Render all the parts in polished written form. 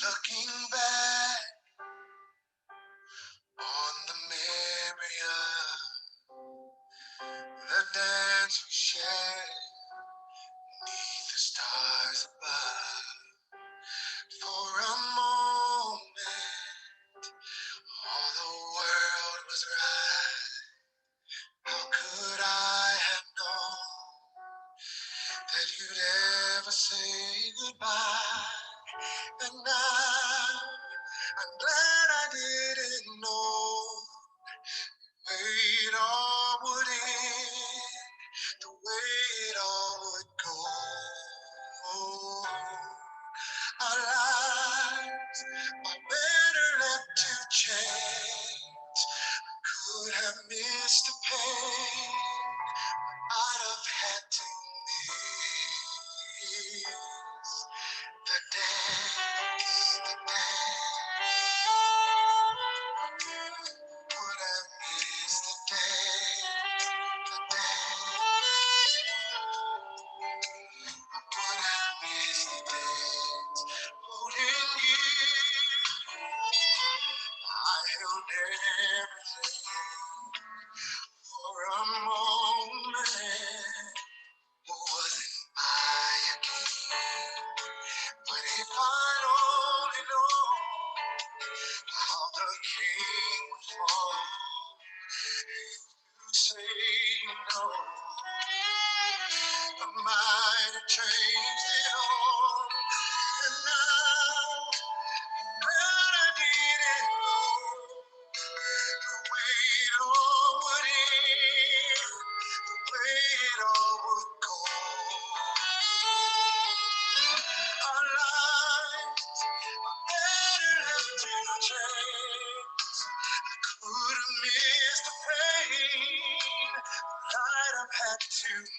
Looking back on the memory of the dance we shared beneath the stars above. For a moment, all the world was right. How could I have known that you'd ever say goodbye? And now I'm glad I didn't know the way it all would end, the way it all would go. Our lives are better left to chance. Could have missed the pain I'd have had to miss. The dance, the dance. Would have missed the dance, the dance. Would have missed the dance. Holding you, I held everything for a moment. Wasn't I a king? But if I'd only known how the king would fall, you say no, I might have changed it all. And now that I didn't know the way it all would end, the way it all would go. Our lives are better left to chance. Could have missed the pain I'd have had to meet.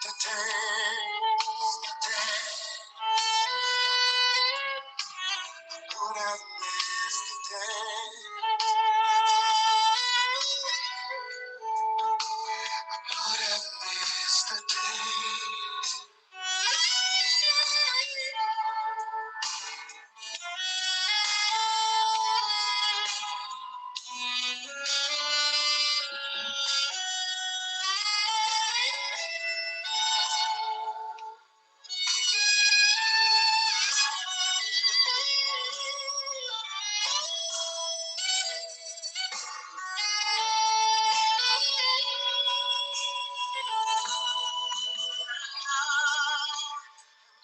The dance, the dance. Could have missed the dance. Could have missed the dance.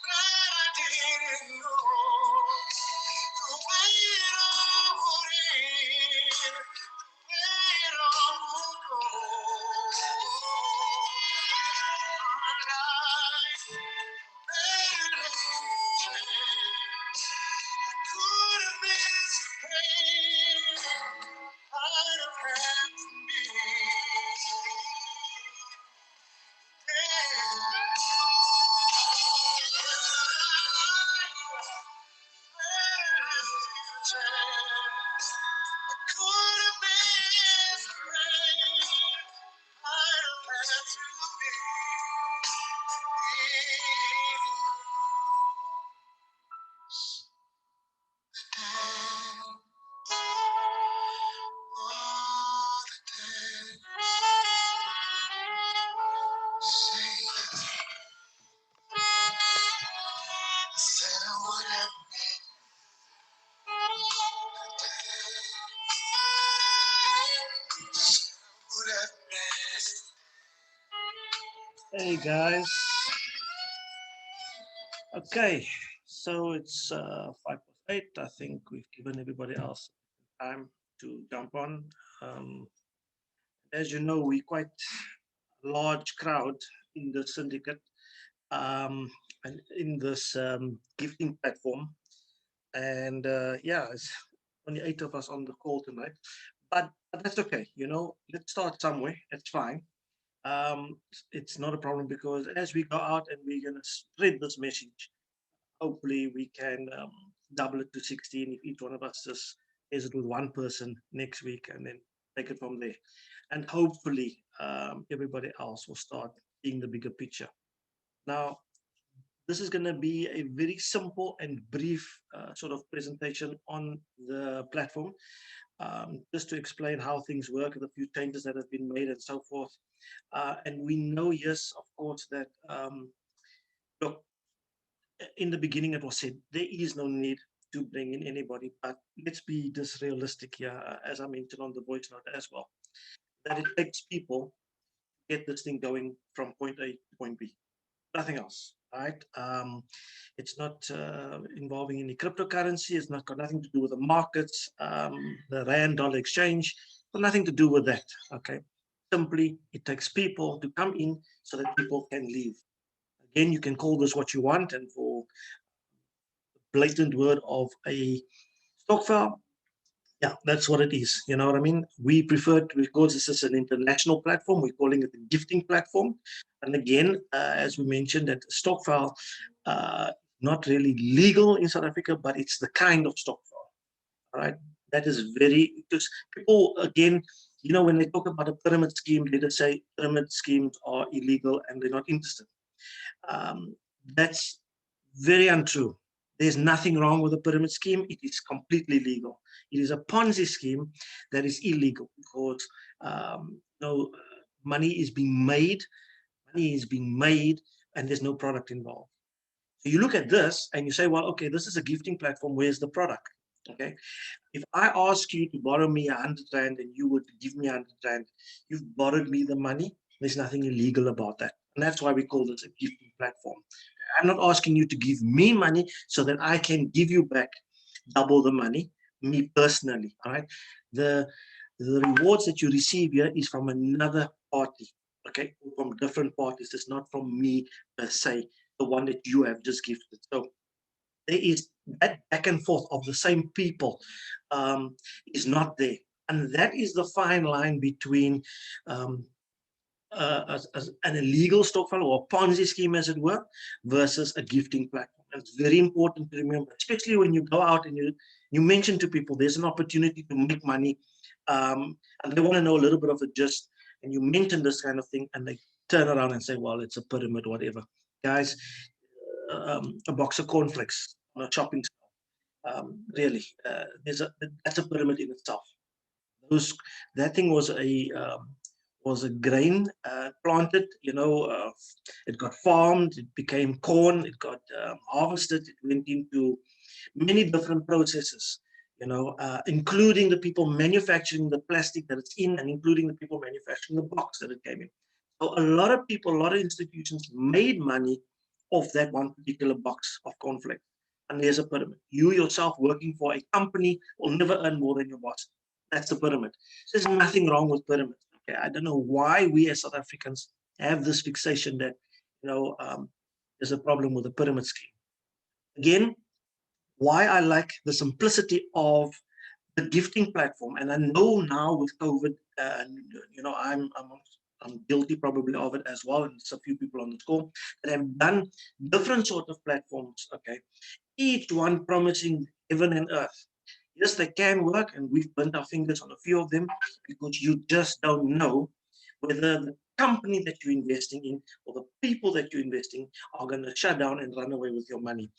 Glad I didn't know the way it all would end, the way it all would go. Our lives better chance. I could have missed the pain I'd have had to meet. Said I would have missed. Hey guys, okay, so it's 5 past 8. I think we've given everybody else time to jump on. Um, as you know, we quite a large crowd in the syndicate and in this gifting platform. And yeah, it's only 8 of us on the call tonight, but that's okay. Let's start somewhere. It's fine. It's not a problem because as we go out and we're gonna spread this message, hopefully we can double it to 16 if each one of us just is it with one person next week and then take it from there. And hopefully everybody else will start. seeing the bigger picture. Now, this is going to be a very simple and brief sort of presentation on the platform, just to explain how things work, the few changes that have been made and so forth. And we know, yes, of course, that, look, in the beginning it was said there is no need to bring in anybody, but let's be just realistic here, as I mentioned on the voice note as well, that it takes people to get this thing going from point A to point B. Nothing else, right? It's not involving any cryptocurrency. It's not got nothing to do with the markets, the rand dollar exchange, got nothing to do with that. Okay, simply it takes people to come in so that people can leave. Again, you can call this what you want, and for blatant word of a stokvel, yeah, that's what it is. You know what I mean? We prefer to, because this is an international platform, we're calling it a gifting platform. And again, as we mentioned, that stokvel, not really legal in South Africa, but it's the kind of stokvel, right? That is very, because people, again, you know, when they talk about a pyramid scheme, they just say pyramid schemes are illegal and they're not interested. That's very untrue. There's nothing wrong with a pyramid scheme. It is completely legal. It is a Ponzi scheme that is illegal because no money is being made. Money is being made, and there's no product involved. So you look at this and you say, well, okay, this is a gifting platform. Where's the product? Okay. If I ask you to borrow me 100 Rand and you would give me 100 Rand, you've borrowed me the money. There's nothing illegal about that. And that's why we call this a gifting platform. I'm not asking you to give me money so that I can give you back double the money, me personally. All right. The rewards that you receive here is from another party, okay, from different parties. It's not from me per se, the one that you have just gifted. So there is that back and forth of the same people is not there. And that is the fine line between an illegal stokvel or a Ponzi scheme, as it were, versus a gifting platform. And it's very important to remember, especially when you go out and you mention to people there's an opportunity to make money, and they want to know a little bit of a gist, and you mention this kind of thing, and they turn around and say, well, it's a pyramid, whatever. Guys, a box of cornflakes on a shopping store, really, that's a pyramid in itself. That thing was a grain planted, you know, it got farmed, it became corn, it got harvested, it went into many different processes, you know, including the people manufacturing the plastic that it's in, and including the people manufacturing the box that it came in. So a lot of people, a lot of institutions made money off that one particular box of cornflakes. And there's a pyramid. You yourself working for a company will never earn more than your boss. That's the pyramid. So there's nothing wrong with pyramids. Okay, I don't know why we as South Africans have this fixation that, you know, there's a problem with the pyramid scheme. Again, why I like the simplicity of the gifting platform, and I know now with COVID, you know, I'm guilty probably of it as well, and there's a few people on the call that have done different sort of platforms. Okay, each one promising heaven and earth. Yes, they can work, and we've burnt our fingers on a few of them because you just don't know whether the company that you're investing in or the people that you're investing are going to shut down and run away with your money,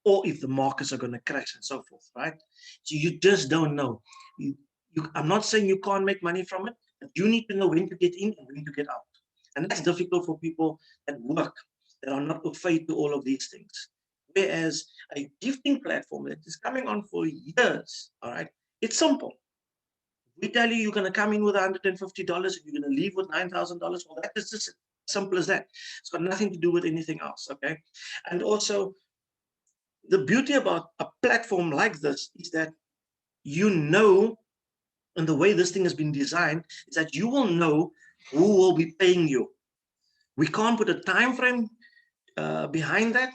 or if the markets are going to crash and so forth, right? So you just don't know. I'm not saying you can't make money from it, but you need to know when to get in and when to get out. And that's difficult for people that work, that are not afraid to all of these things. Whereas a gifting platform that is coming on for years, all right, it's simple. We tell you you're going to come in with $150 and you're going to leave with $9,000. Well, that is just as simple as that. It's got nothing to do with anything else, okay? And also, the beauty about a platform like this is that you know, and the way this thing has been designed is that you will know who will be paying you. We can't put a time frame behind that,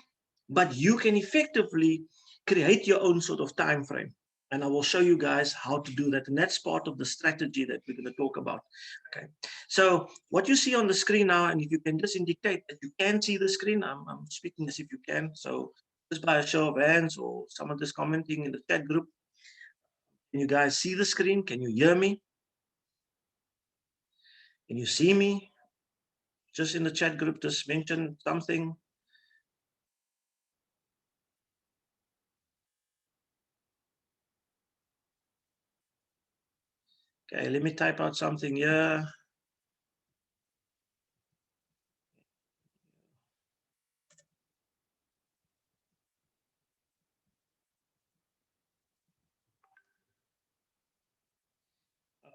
but you can effectively create your own sort of time frame. And I will show you guys how to do that. And that's part of the strategy that we're going to talk about. Okay. So what you see on the screen now, and if you can just indicate that you can see the screen, I'm speaking as if you can. So just by a show of hands or someone just commenting in the chat group, can you guys see the screen? Can you hear me? Can you see me? just in the chat group, just mention something. Okay, let me type out something here.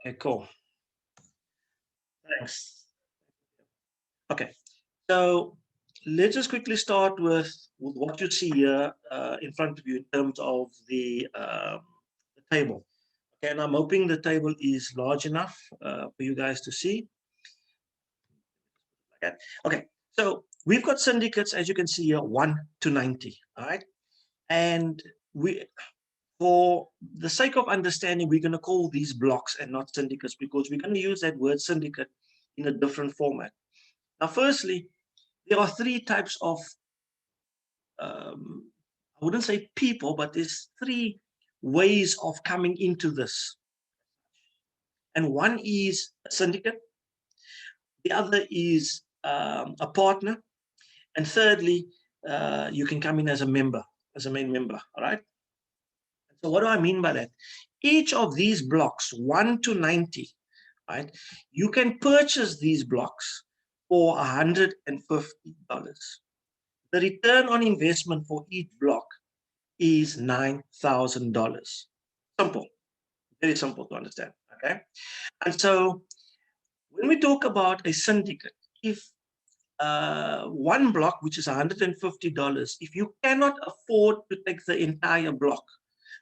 Okay, cool. Thanks. Okay, so let's just quickly start with what you see here in front of you in terms of the table. Okay, and I'm hoping the table is large enough for you guys to see. Okay, so we've got syndicates, as you can see here, 1 to 90, all right? And for the sake of understanding, we're going to call these blocks and not syndicates because we're going to use that word syndicate in a different format. Now, firstly, there are three types of, I wouldn't say people, but there's three ways of coming into this. And one is a syndicate, the other is a partner, and thirdly, you can come in as a member, as a main member, all right? So what do I mean by that? Each of these blocks, 1 to 90, right? You can purchase these blocks for $150. The return on investment for each block is $9,000. Simple, very simple to understand, okay? And so when we talk about a syndicate, if one block, which is $150, if you cannot afford to take the entire block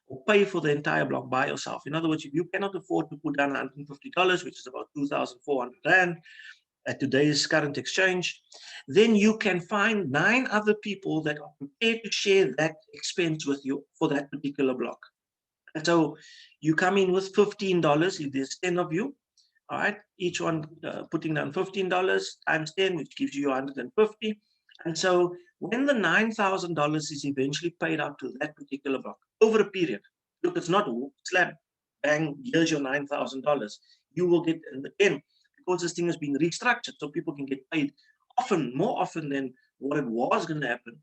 or pay for the entire block by yourself, in other words, if you cannot afford to put down $150, which is about 2,400 Rand at today's current exchange, then you can find 9 other people that are prepared to share that expense with you for that particular block. And so you come in with $15 if there's 10 of you. All right, each one putting down $15 times 10, which gives you 150. And so when the $9,000 is eventually paid out to that particular block over a period, look, it's not slap, bang, here's your $9,000. You will get, and again, because this thing has been restructured, so people can get paid often, more often than what it was going to happen.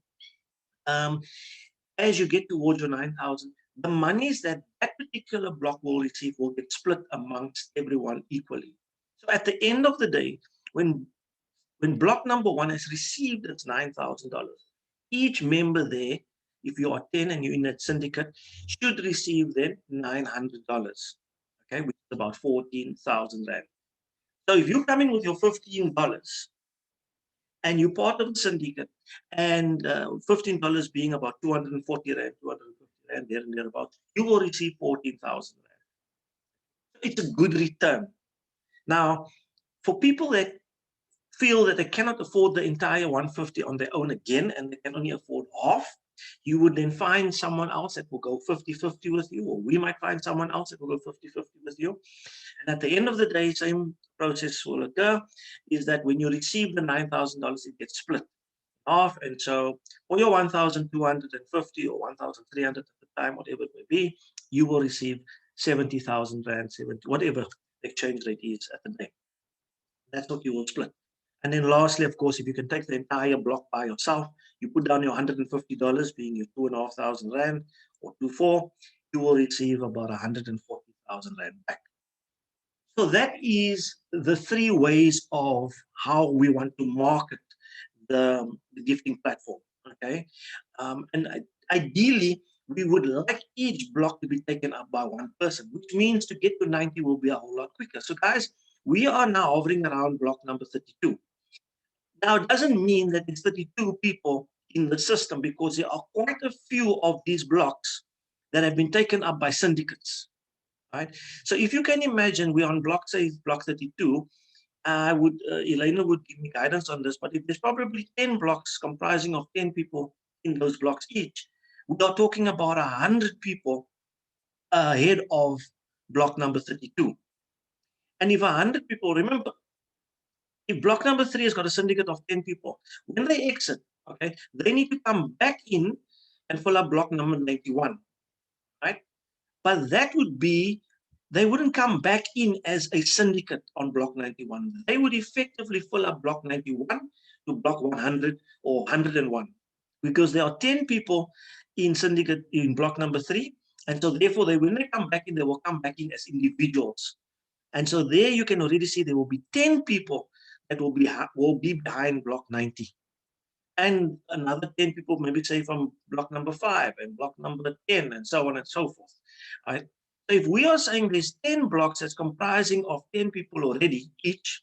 As you get towards your 9,000, the monies that that particular block will receive will get split amongst everyone equally. So at the end of the day, when block number 1 has received its $9,000, each member there, if you are 10 and you're in that syndicate, should receive then $900, okay, which is about 14,000 Rand. So if you come in with your $15 and you're part of the syndicate, and $15 being about 240 Rand, 250 Rand, there and thereabouts, you will receive 14,000 Rand. It's a good return. Now, for people that feel that they cannot afford the entire 150 on their own again, and they can only afford half, you would then find someone else that will go 50-50 with you, or we might find someone else that will go 50-50 with you. And at the end of the day, same process will occur, is that when you receive the $9,000, it gets split off. And so for your 1,250 or 1,300 at the time, whatever it may be, you will receive 70,000 Rand, 70, whatever the exchange rate is at the day. That's what you will split. And then lastly, of course, if you can take the entire block by yourself, you put down your $150 being your 2,500 Rand or 2,400, you will receive about 140,000 Rand back. So that is the three ways of how we want to market the gifting platform, okay? And ideally, we would like each block to be taken up by one person, which means to get to 90 will be a whole lot quicker. So guys, we are now hovering around block number 32. Now, it doesn't mean that it's 32 people in the system, because there are quite a few of these blocks that have been taken up by syndicates, right? So if you can imagine, we're on block, say, block 32, Elena would give me guidance on this, but if there's probably 10 blocks comprising of 10 people in those blocks each, we are talking about 100 people ahead of block number 32. And if 100 people, remember, if block number 3 has got a syndicate of 10 people, when they exit, okay, they need to come back in and fill up block number 91, right? But that would be they wouldn't come back in as a syndicate on block 91. They would effectively fill up block 91 to block 100 or 101, because there are 10 people in syndicate in block number 3. And so therefore, when they come back in, they will come back in as individuals. And so there you can already see there will be 10 people that will be behind block 90. And another 10 people, maybe say from block number 5 and block number 10 and so on and so forth. Right? So if we are saying there's 10 blocks that's comprising of 10 people already each,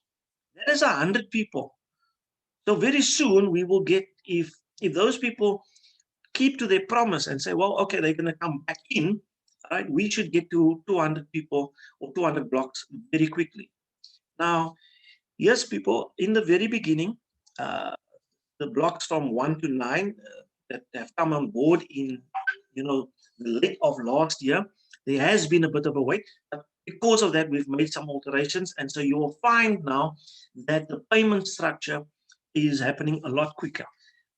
that is 100 people. So very soon we will get, if those people keep to their promise and say, well, okay, they're going to come back in, right? We should get to 200 people or 200 blocks very quickly. Now, yes, people, in the very beginning, the blocks from 1 to 9 that have come on board in, the late of last year, there has been a bit of a wait. But because of that, we've made some alterations. And so you will find now that the payment structure is happening a lot quicker.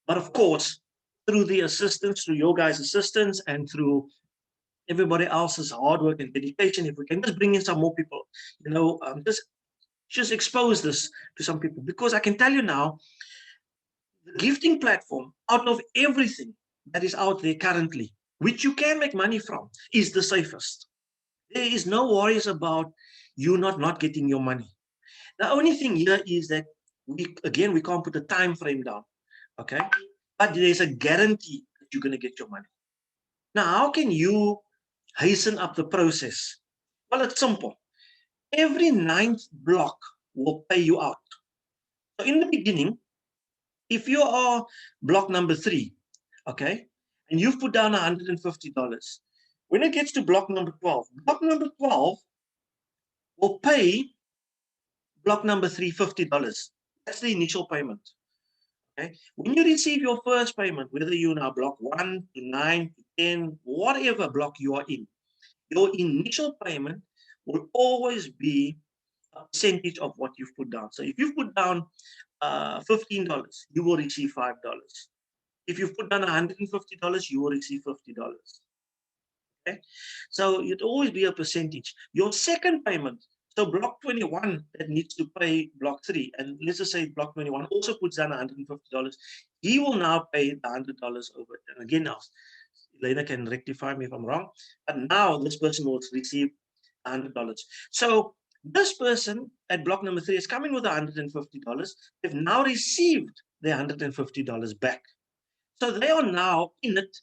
But of course, through the assistance, through your guys' assistance, and through everybody else's hard work and dedication, if we can just bring in some more people, just expose this to some people. Because I can tell you now, the gifting platform, out of everything that is out there currently, which you can make money from, is the safest. There is no worries about you not getting your money. The only thing here is that we can't put a time frame down, okay? But there's a guarantee that you're going to get your money. Now, how can you hasten up the process? Well, it's simple. Every 9th block will pay you out. So in the beginning, if you are block number 3, okay, and you've put down $150, when it gets to block number 12 will pay block number 3 $50. That's the initial payment. Okay. When you receive your first payment, whether you're now block 1 to 9 to 10, whatever block you are in, your initial payment will always be a percentage of what you've put down. So if you've put down $15, you will receive $5. If you've put down $150, you will receive $50. Okay, so it'd always be a percentage. Your second payment, so block 21 that needs to pay block 3, and let's just say block 21 also puts down $150, he will now pay the $100 over it. And again, now Elena can rectify me if I'm wrong, but now this person will receive $100. So this person at block number 3 is coming with $150. They've now received their $150 back. So they are now in it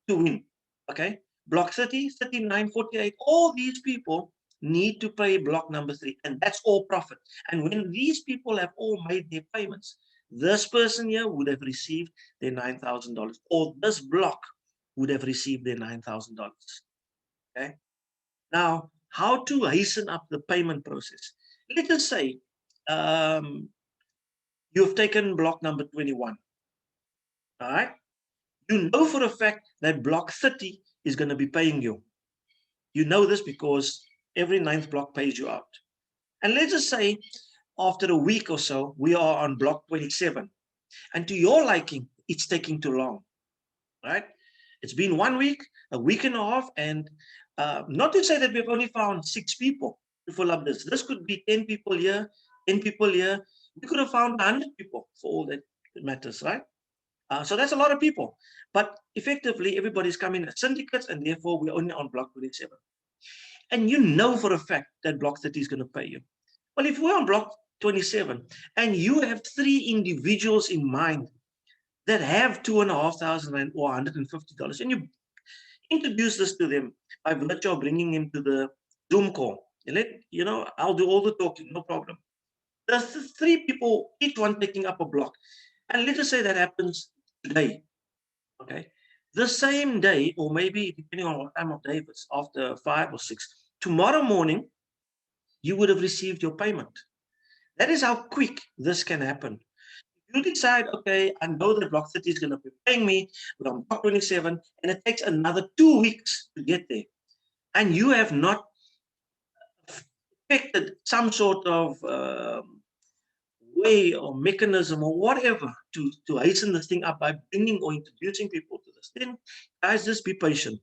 to win. Okay, block 30, 39, 48, all these people need to pay block number 3, and that's all profit. And when these people have all made their payments, this person here would have received their $9,000, or this block would have received their $9,000. Okay, now how to hasten up the payment process? Let us say you've taken block number 21. All right, you know for a fact that block 30 is going to be paying you. You know this because every 9th block pays you out. And let's just say after a week or so, we are on block 27. And to your liking, it's taking too long, right? It's been 1 week, a week and a half, and not to say that we've only found 6 people to fill up this. This could be 10 people here, 10 people here. We could have found 100 people for all that matters, right? So that's a lot of people. But effectively, everybody's coming as syndicates, and therefore we're only on block 27. And you know for a fact that block 30 is going to pay you. Well, if we're on block 27 and you have 3 individuals in mind that have $2,500 or $150, and you introduce this to them by virtue of bringing them to the Zoom call, I'll do all the talking, no problem. There's 3 people, each one taking up a block. And let us say that happens today, okay? The same day, or maybe depending on what time of day, if it's after 5 or 6, tomorrow morning, you would have received your payment. That is how quick this can happen. You decide, okay, I know that block 30 is going to be paying me, but I'm block 27, and it takes another 2 weeks to get there. And you have not affected some sort of way or mechanism or whatever to hasten this thing up by bringing or introducing people to this, then guys, just be patient.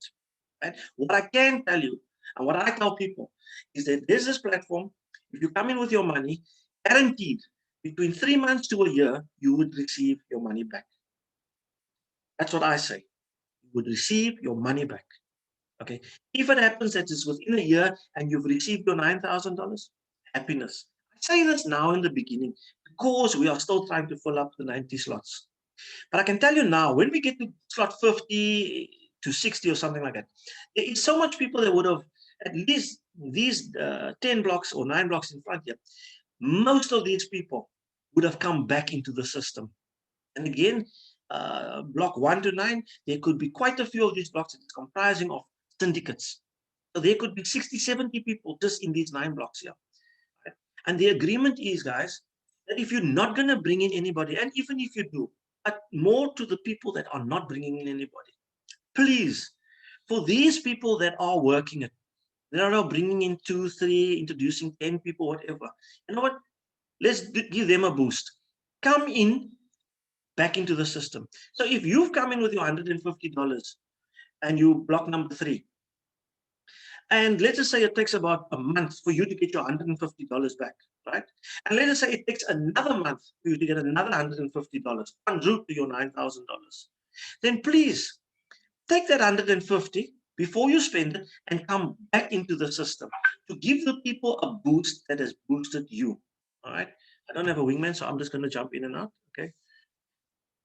Right? What I can tell you and what I tell people, is that there's this platform. If you come in with your money, guaranteed between 3 months to a year, you would receive your money back. That's what I say. You would receive your money back. Okay. If it happens that it's within a year and you've received your $9,000, happiness. I say this now in the beginning because we are still trying to fill up the 90 slots. But I can tell you now, when we get to slot 50 to 60 or something like that, there is so much people that would have at least these 10 blocks or 9 blocks in front here. Most of these people would have come back into the system. And again, block 1 to 9, there could be quite a few of these blocks that is comprising of syndicates. So there could be 60, 70 people just in these 9 blocks here. Right? And the agreement is, guys, that if you're not going to bring in anybody, and even if you do, but more to the people that are not bringing in anybody, please, for these people that are working it, they are now bringing in 2, 3, introducing 10 people, whatever. You know what? Let's give them a boost. Come in back into the system. So if you've come in with your $150 and you block number 3, and let's just say it takes about a month for you to get your $150 back, right? And let us say it takes another month for you to get another $150 en route to your $9,000. Then please take that 150 before you spend it and come back into the system to give the people a boost that has boosted you. All right. I don't have a wingman, so I'm just going to jump in and out. Okay.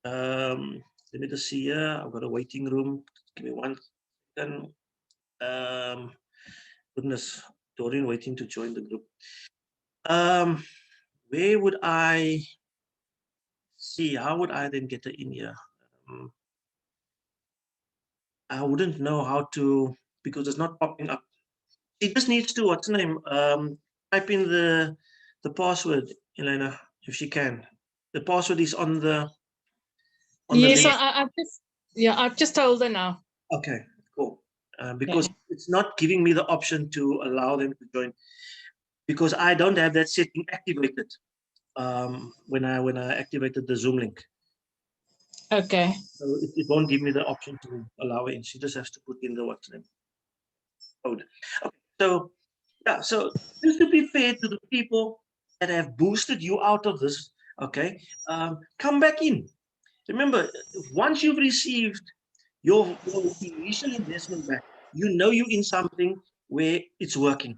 Let me just see here. I've got a waiting room. Give me 1 second. Goodness, Dorian waiting to join the group. Where would I see? How would I then get it in here? I wouldn't know how to, because it's not popping up. She just needs to, what's the name? Type in the password, Elena, if she can. The password is on the yes, link. I've just told her now. Okay, cool. Because it's not giving me the option to allow them to join, because I don't have that setting activated when I activated the Zoom link. Okay. So it won't give me the option to allow it. She just has to put in the what's name code. Okay, so yeah, so just to be fair to the people that have boosted you out of this, okay, come back in. Remember, once you've received your initial investment back, you know you're in something where it's working.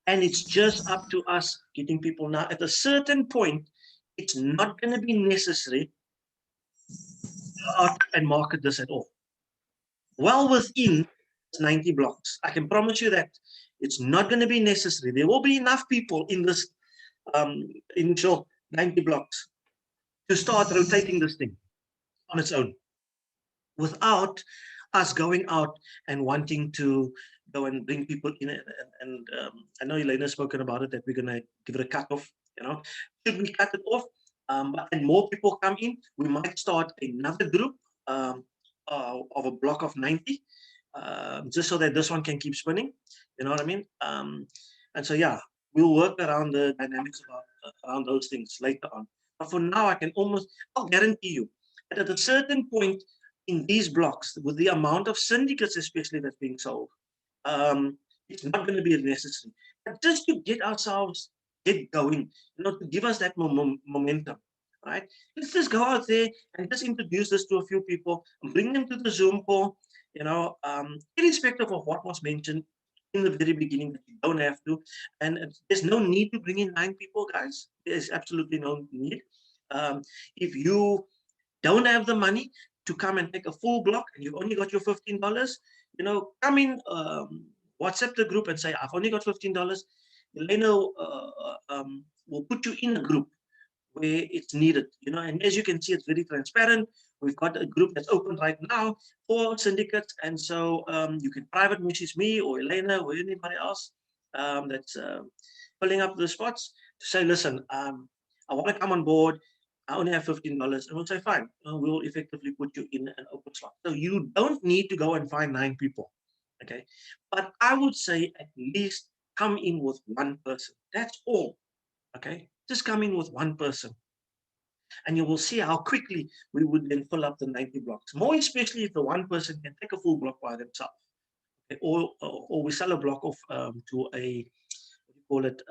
And it's just up to us getting people now. At a certain point, it's not going to be necessary to go out and market this at all. Well within 90 blocks. I can promise you that it's not going to be necessary. There will be enough people in this initial 90 blocks to start rotating this thing on its own without us going out and wanting to go and bring people in. And I know Elena has spoken about it, that we're going to give it a cutoff. You know, should we cut it off? And more people come in, we might start another group of a block of 90, just so that this one can keep spinning. You know what I mean? And so, yeah, we'll work around the dynamics around those things later on. But for now, I'll guarantee you that at a certain point in these blocks, with the amount of syndicates, especially that's being sold, it's not going to be necessary. But just to get ourselves going, to give us that momentum, right? Let's just go out there and just introduce this to a few people and bring them to the Zoom call, irrespective of what was mentioned in the very beginning, that you don't have to. And there's no need to bring in 9 people, guys. There's absolutely no need. If you don't have the money to come and take a full block and you've only got your $15, come in, WhatsApp the group and say, I've only got $15. Elena will put you in a group where it's needed, and as you can see, it's very transparent. We've got a group that's open right now for syndicates, and so you can private message me or Elena or anybody else that's filling up the spots to say, listen, I want to come on board. I only have $15, and we'll say, fine, we'll effectively put you in an open slot. So you don't need to go and find 9 people, okay? But I would say at least come in with 1 person. That's all, okay? Just come in with 1 person. And you will see how quickly we would then fill up the 90 blocks, more especially if the 1 person can take a full block by themselves. or we sell a block off to a, what do you call it,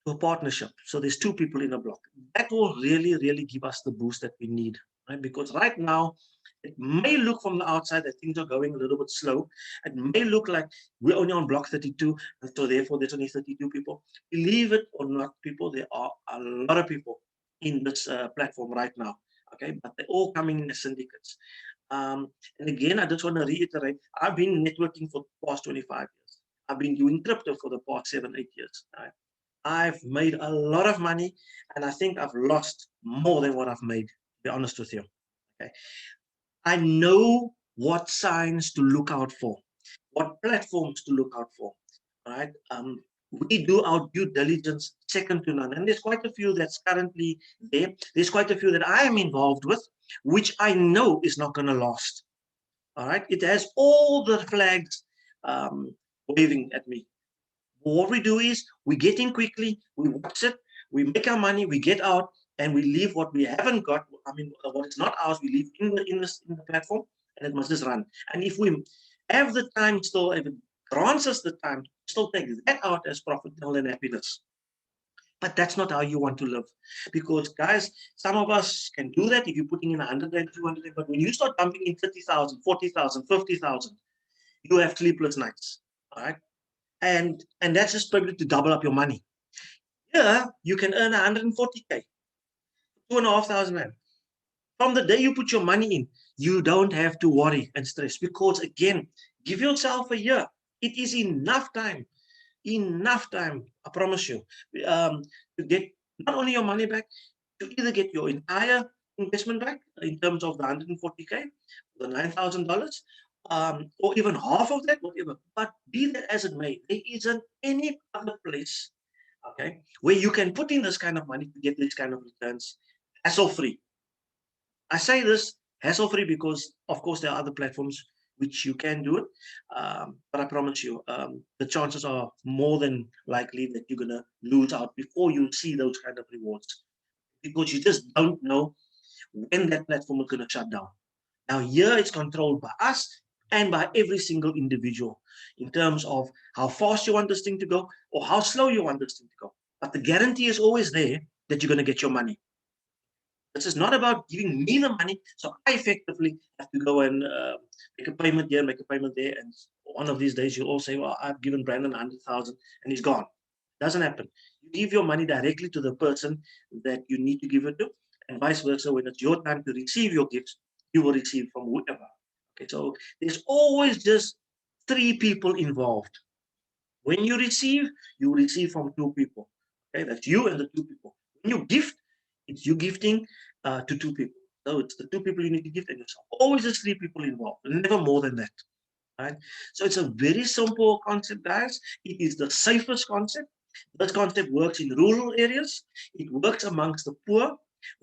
to a partnership. So there's 2 people in a block. That will really, really give us the boost that we need, right? Because right now, it may look from the outside that things are going a little bit slow. It may look like we're only on block 32, and so therefore there's only 32 people. Believe it or not, people, there are a lot of people in this platform right now, okay? But they're all coming in as syndicates. And again, I just want to reiterate, I've been networking for the past 25 years. I've been doing crypto for the past 7, 8 years. Right? I've made a lot of money, and I think I've lost more than what I've made, to be honest with you. Okay. I know what signs to look out for, what platforms to look out for. Right. We do our due diligence second to none. And there's quite a few that's currently there. There's quite a few that I am involved with, which I know is not going to last. All right. It has all the flags waving at me. What we do is we get in quickly, we watch it, we make our money, we get out, and we leave what we haven't got. I mean, what is not ours, we leave in the platform, and it must just run. And if we have the time still, if it grants us the time, still take that out as profit and happiness. But that's not how you want to live. Because guys, some of us can do that if you're putting in 100 and 200, but when you start dumping in 30,000, 40,000, 50,000, you have sleepless nights. All right. And that's just probably to double up your money. Yeah, you can earn 140K, 2,500 Rand. From the day you put your money in, you don't have to worry and stress, because again, give yourself a year. It is enough time, I promise you, to get not only your money back, to either get your entire investment back in terms of the 140K, the $9,000, or even half of that, whatever. But be that as it may, there isn't any other place, okay, where you can put in this kind of money to get these kind of returns hassle-free. I say this hassle-free because, of course, there are other platforms which you can do it, but I promise you, the chances are more than likely that you're going to lose out before you see those kind of rewards, because you just don't know when that platform is going to shut down. Now, here it's controlled by us and by every single individual in terms of how fast you want this thing to go or how slow you want this thing to go. But the guarantee is always there that you're going to get your money. This is not about giving me the money, so I effectively have to go and make a payment here, make a payment there, and one of these days you'll all say, well, I've given Brandon 100,000 and he's gone. It doesn't happen. You give your money directly to the person that you need to give it to, and vice versa. When it's your time to receive your gifts, you will receive from whoever. Okay, so there's always just 3 people involved. When you receive from 2 people. Okay, that's you and the 2 people. When you gift, it's you gifting to 2 people. So it's the 2 people you need to gift and yourself. Always just 3 people involved, never more than that. Right? So it's a very simple concept, guys. It is the safest concept. This concept works in rural areas. It works amongst the poor.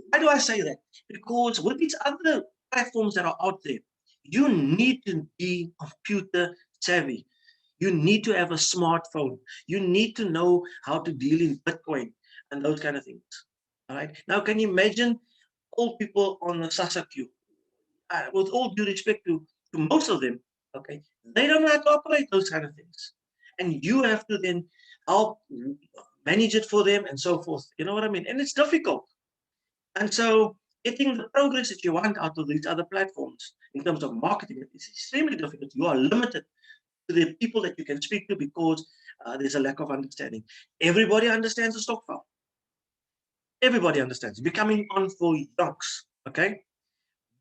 Why do I say that? Because with these other platforms that are out there, you need to be computer savvy. You need to have a smartphone. You need to know how to deal in Bitcoin and those kind of things. All right. Now, can you imagine old people on the SASSA queue? With all due respect to most of them, okay, they don't know how to operate those kind of things. And you have to then help manage it for them and so forth. You know what I mean? And it's difficult. And so getting the progress that you want out of these other platforms in terms of marketing is extremely difficult. You are limited to the people that you can speak to because there's a lack of understanding. Everybody understands the stock file. Everybody understands. Becoming on for yonks, okay?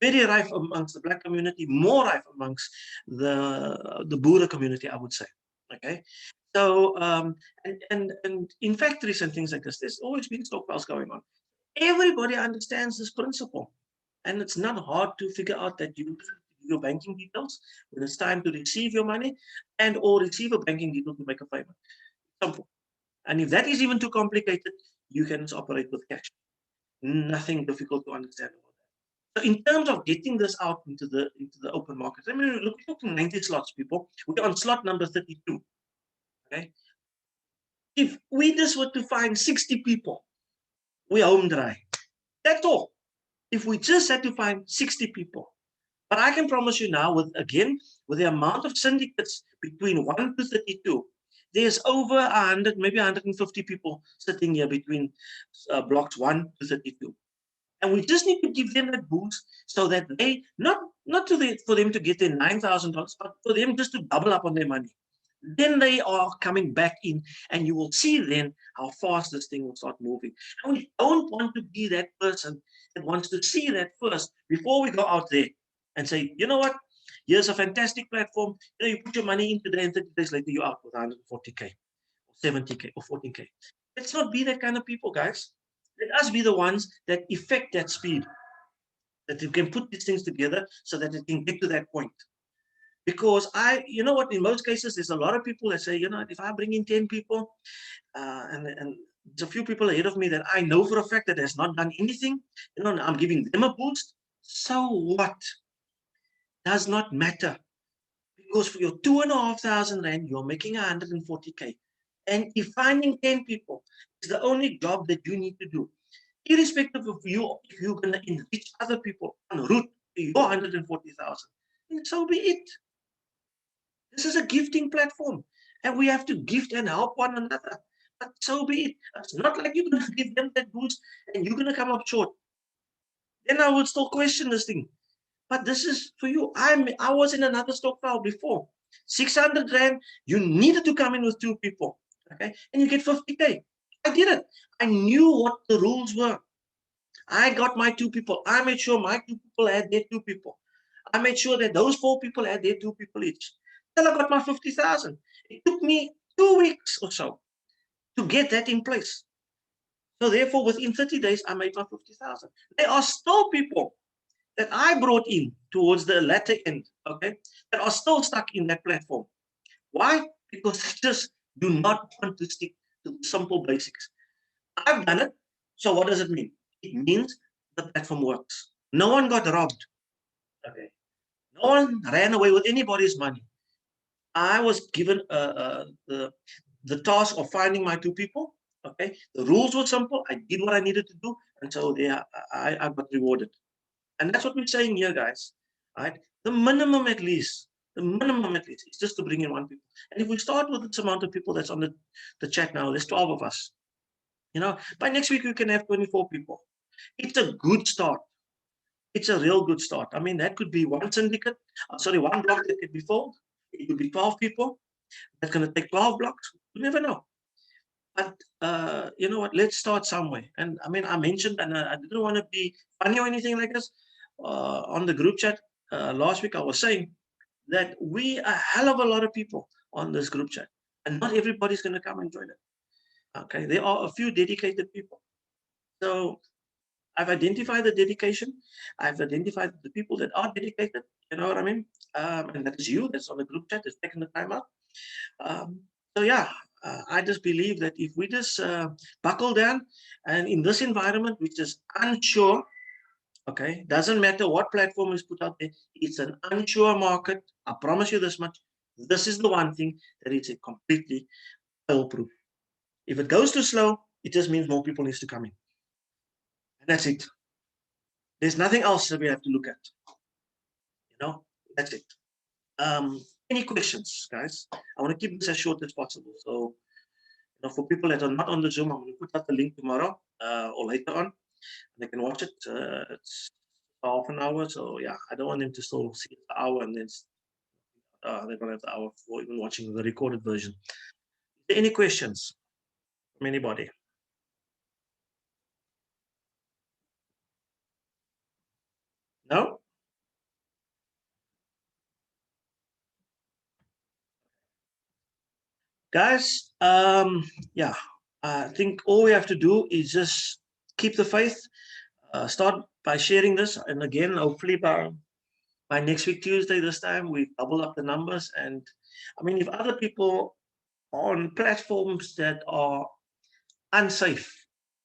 Very rife amongst the Black community, more rife amongst the Boer community, I would say, okay? So, and in factories and things like this, there's always been stock files going on. Everybody understands this principle. And it's not hard to figure out that you your banking details when it's time to receive your money and or receive a banking detail to make a payment. Simple. And if that is even too complicated, you can operate with cash. Nothing difficult to understand about that. So in terms of getting this out into the open market, I mean, look, we're talking 90 slots, people. We're on slot number 32. Okay. If we just were to find 60 people, we're home dry. That's all. If we just had to find 60 people, But I can promise you now, with the amount of syndicates between 1 to 32, there's over 100, maybe 150 people sitting here between blocks 1 to 32. And we just need to give them that boost so that they, not for them to get their $9,000, but for them just to double up on their money. Then they are coming back in, and you will see then how fast this thing will start moving. And we don't want to be that person that wants to see that first before we go out there and say, you know what, here's a fantastic platform. You know, you put your money in today, and 30 days later you're out with 140K or 70K or 14K. Let's not be that kind of people, guys. Let us be the ones that effect that speed, that you can put these things together so that it can get to that point. Because you know what, in most cases, there's a lot of people that say, you know, if I bring in 10 people, and there's a few people ahead of me that I know for a fact that has not done anything, you know, I'm giving them a boost. So what? Does not matter. Because for your 2,500 Rand, you're making 140K. And if finding 10 people is the only job that you need to do, irrespective of if you're going to enrich other people en route to your 140,000, then so be it. This is a gifting platform, and we have to gift and help one another. But so be it. It's not like you're going to give them that boost and you're going to come up short. Then I would still question this thing. But this is for you. I was in another stokvel before. 600 Rand, you needed to come in with 2 people. Okay, and you get 50K. I did it. I knew what the rules were. I got my 2 people. I made sure my 2 people had their 2 people. I made sure that those 4 people had their 2 people each. Till I got my 50,000. It took me 2 weeks or so to get that in place. So therefore, within 30 days, I made my 50,000. There are still people that I brought in towards the latter end, okay, that are still stuck in that platform. Why? Because they just do not want to stick to simple basics. I've done it. So what does it mean? It means the platform works. No one got robbed. Okay. No one ran away with anybody's money. I was given the task of finding my 2 people. Okay. The rules were simple. I did what I needed to do. And so I got rewarded. And that's what we're saying here, guys. Right? The minimum at least is just to bring in 1 people. And if we start with this amount of people that's on the chat now, there's 12 of us. You know, by next week we can have 24 people. It's a good start. It's a real good start. I mean, that could be one syndicate, one block that could be filled. It could be 12 people. That's going to take 12 blocks. You never know. But you know what? Let's start somewhere. And I mean, I mentioned, and I didn't want to be funny or anything like this. On the group chat last week, I was saying that we a hell of a lot of people on this group chat, and not everybody's going to come and join it. Okay, there are a few dedicated people. So I've identified the dedication. I've identified the people that are dedicated. You know what I mean? And that is you. That's on the group chat. That's taking the time out. So yeah, I just believe that if we just buckle down, and in this environment, which is unsure, okay, doesn't matter what platform is put out there, it's an unsure market. I promise you this much. This is the one thing that it's a completely fail-proof. If it goes too slow, it just means more people need to come in. And that's it. There's nothing else that we have to look at. You know, that's it. Any questions, guys? I want to keep this as short as possible. So, you know, for people that are not on the Zoom, I'm going to put out the link tomorrow or later on. They can watch it. It's half an hour. So yeah, I don't want them to still see the hour and then they're going to have the hour for even watching the recorded version. Is there any questions from anybody? No? Guys, yeah, I think all we have to do is just keep the faith. Start by sharing this, and again, hopefully by next week Tuesday, this time we double up the numbers. And I mean, if other people on platforms that are unsafe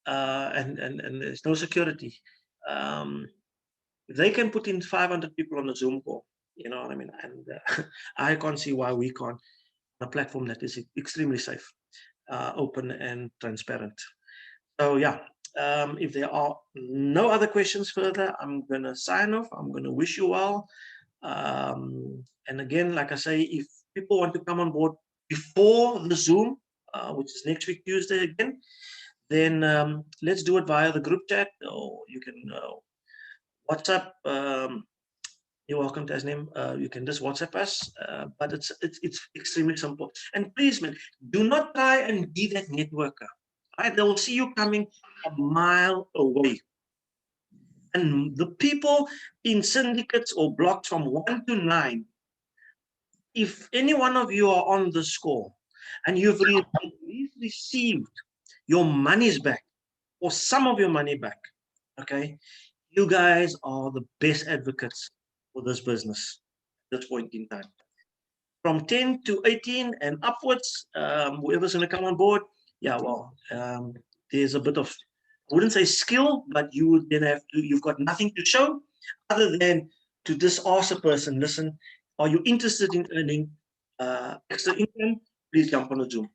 and there's no security, if they can put in 500 people on a Zoom call, you know what I mean, and I can't see why we can't. A platform that is extremely safe, open and transparent. So yeah, if there are no other questions further, I'm going to sign off. I'm going to wish you well. And again, like I say, if people want to come on board before the Zoom, which is next week Tuesday again, then let's do it via the group chat, or you can WhatsApp. You're welcome, Tasnim. You can just WhatsApp us, but it's extremely simple. And please, man, do not try and be that networker. Right? They will see you coming a mile away. And the people in syndicates or blocks from 1 to 9, if any one of you are on the score and you've received your monies back or some of your money back, okay, you guys are the best advocates for this business at this point in time. From 10 to 18 and upwards, whoever's going to come on board, yeah, well, there's a bit of, I wouldn't say skill, but you would then have to, you've got nothing to show other than to just ask a person, listen, are you interested in earning extra income? Please jump on a Zoom.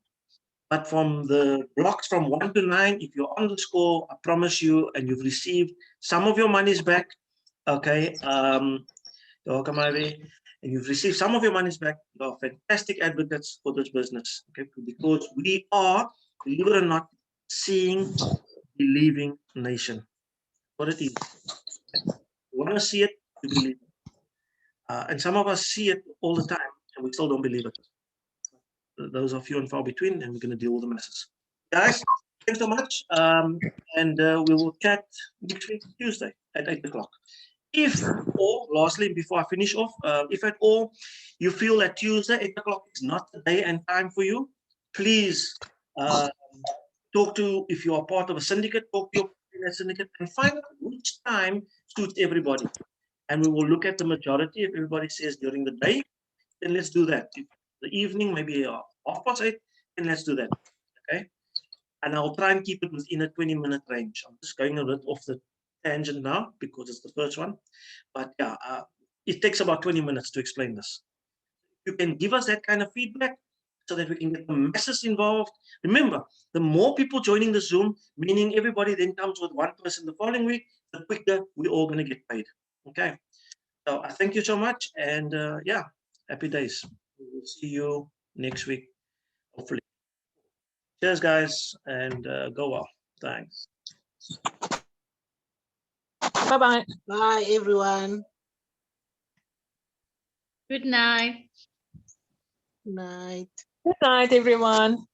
But from the blocks from 1 to 9, if you're on the score, I promise you, and you've received some of your monies back, okay, welcome, Ivy, and you've received some of your monies back, you're fantastic advocates for this business, okay, because we are, believe it or not, seeing, believing nation. What it is. You want to see it, you believe it. And some of us see it all the time, and we still don't believe it. Those are few and far between, and we're going to deal with the masses. Guys, thanks so much. And we will chat next week, Tuesday at 8 o'clock. If, or lastly, before I finish off, if at all you feel that Tuesday, 8 o'clock is not the day and time for you, please talk to, if you are part of a syndicate, talk to your syndicate and find out which time suits everybody. And we will look at the majority. If everybody says during the day, then let's do that. If the evening, maybe 8:30, then let's do that. Okay. And I'll try and keep it within a 20-minute range. I'm just going a bit off the tangent now because it's the first one. But yeah, it takes about 20 minutes to explain this. You can give us that kind of feedback so that we can get the masses involved. Remember, the more people joining the Zoom, meaning everybody then comes with one person the following week, the quicker we're all going to get paid. Okay. So I thank you so much. And yeah, happy days. We will see you next week, hopefully. Cheers, guys, and go well. Thanks. Bye-bye. Bye, everyone. Good night. Night. Good night, everyone.